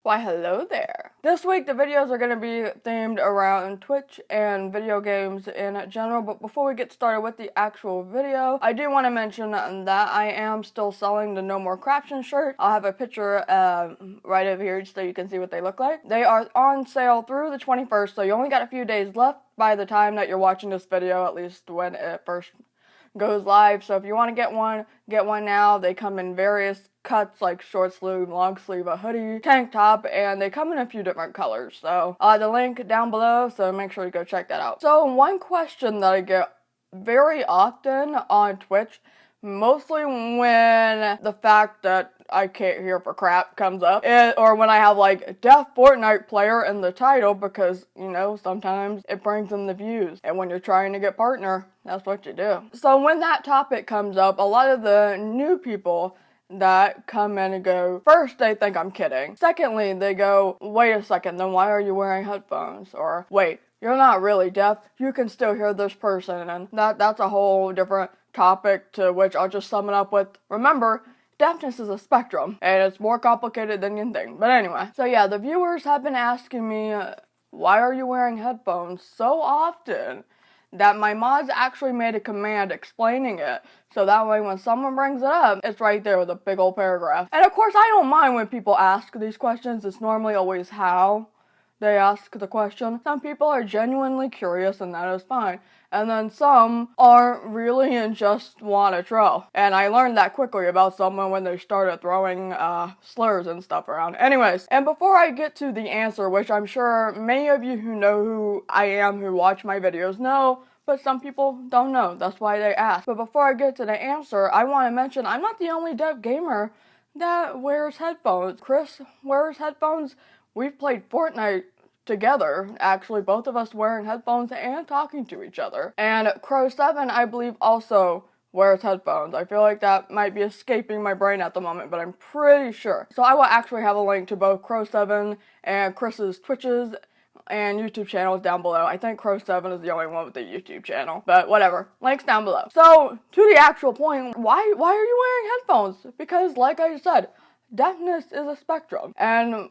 Why, hello there. This week the videos are going to be themed around Twitch and video games in general, but before we get started with the actual video, I do want to mention that I am still selling the No More Caption shirt. I'll have a picture right over here so you can see what they look like. They are on sale through the 21st, so you only got a few days left by the time that you're watching this video, at least when it first goes live. So if you want to get one now. They come in various cuts like short sleeve, long sleeve, a hoodie, tank top, and they come in a few different colors. So the link down below, so make sure you go check that out. So one question that I get very often on Twitch, mostly when the fact that I can't hear for crap comes up, or when I have like Deaf Fortnite player in the title, because you know sometimes it brings in the views, and when you're trying to get partner, that's what you do. So when that topic comes up, a lot of the new people that come in and go, first they think I'm kidding, secondly they go, wait a second, then why are you wearing headphones? Or wait, you're not really deaf, you can still hear this person. And that's a whole different topic, to which I'll just sum it up with, remember, deafness is a spectrum, and it's more complicated than you think. But anyway, so yeah, the viewers have been asking me, why are you wearing headphones so often, that my mods actually made a command explaining it, so that way when someone brings it up, it's right there with a big old paragraph. And of course, I don't mind when people ask these questions. It's normally always how they ask the question. Some people are genuinely curious, and that is fine. And then some aren't really and just want to troll. And I learned that quickly about someone when they started throwing slurs and stuff around. Anyways, and before I get to the answer, which I'm sure many of you who know who I am, who watch my videos, know, but some people don't know. That's why they ask. But before I get to the answer, I want to mention I'm not the only deaf gamer that wears headphones. Chris wears headphones. We've played Fortnite together, actually, both of us wearing headphones and talking to each other. And Crow7, I believe, also wears headphones. I feel like that might be escaping my brain at the moment, but I'm pretty sure. So I will actually have a link to both Crow7 and Chris's Twitches and YouTube channels down below. I think Crow7 is the only one with the YouTube channel, but whatever. Links down below. So, to the actual point, why are you wearing headphones? Because, like I said, deafness is a spectrum, and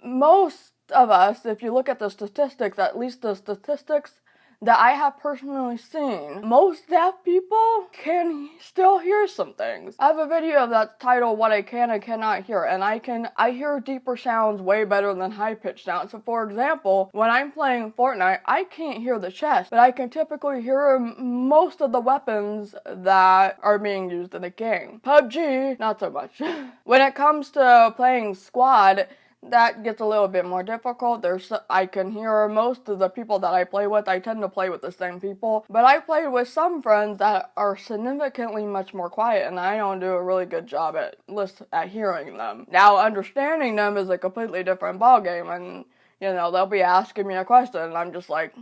most of us, if you look at the statistics, at least the statistics that I have personally seen, most deaf people can still hear some things. I have a video that's titled What I Can and Cannot Hear, and I hear deeper sounds way better than high-pitched sounds. So for example, when I'm playing Fortnite, I can't hear the chest, but I can typically hear most of the weapons that are being used in the game. PUBG, not so much. When it comes to playing squad, that gets a little bit more difficult. I can hear most of the people that I play with. I tend to play with the same people, but I played with some friends that are significantly much more quiet, and I don't do a really good job at hearing them. Now, understanding them is a completely different ballgame, and you know, they'll be asking me a question, and I'm just like.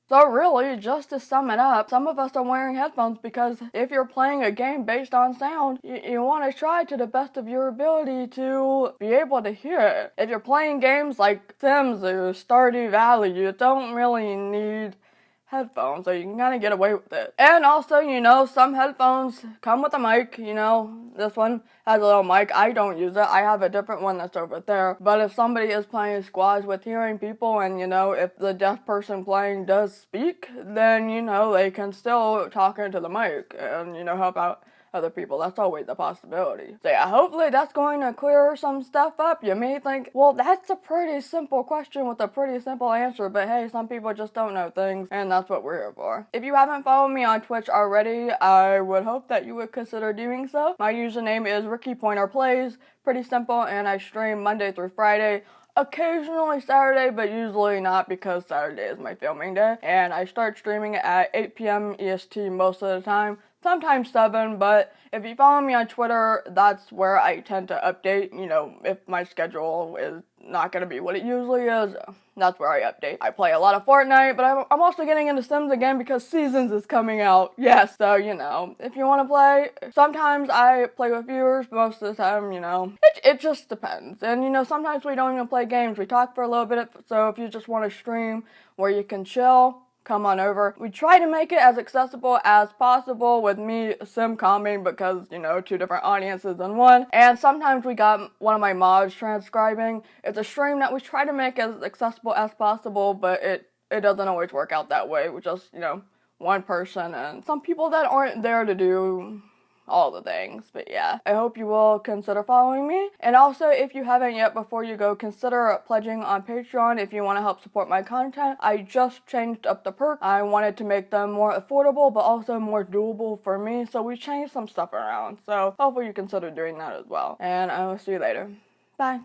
So really, just to sum it up, some of us are wearing headphones because if you're playing a game based on sound, you want to try to the best of your ability to be able to hear it. If you're playing games like Sims or Stardew Valley, you don't really need headphones, so you can kind of get away with it. And also, you know, some headphones come with a mic. You know, this one has a little mic. I don't use it. I have a different one that's over there. But if somebody is playing squads with hearing people, and you know, if the deaf person playing does speak, then you know, they can still talk into the mic and you know, help out other people. That's always a possibility. So yeah, hopefully that's going to clear some stuff up. You may think, well, that's a pretty simple question with a pretty simple answer, but hey, some people just don't know things, and that's what we're here for. If you haven't followed me on Twitch already, I would hope that you would consider doing so. My username is Rikki Poynter Plays. Pretty simple, and I stream Monday through Friday. Occasionally Saturday, but usually not, because Saturday is my filming day. And I start streaming at 8 p.m. EST most of the time. Sometimes 7, but if you follow me on Twitter, that's where I tend to update. You know, if my schedule is not going to be what it usually is, that's where I update. I play a lot of Fortnite, but I'm also getting into Sims again because Seasons is coming out. Yes, so, you know, if you want to play, sometimes I play with viewers, most of the time, you know, it just depends. And, you know, sometimes we don't even play games. We talk for a little bit, so if you just want to stream where you can chill, come on over. We try to make it as accessible as possible with me sim-comming because, you know, 2 different audiences in one. And sometimes we got one of my mods transcribing. It's a stream that we try to make as accessible as possible, but it doesn't always work out that way with just, you know, one person and some people that aren't there to do all the things. But yeah, I hope you will consider following me. And also, if you haven't yet, before you go, consider pledging on Patreon if you want to help support my content. I just changed up the perks. I wanted to make them more affordable, but also more doable for me. So we changed some stuff around. So hopefully you consider doing that as well. And I will see you later. Bye.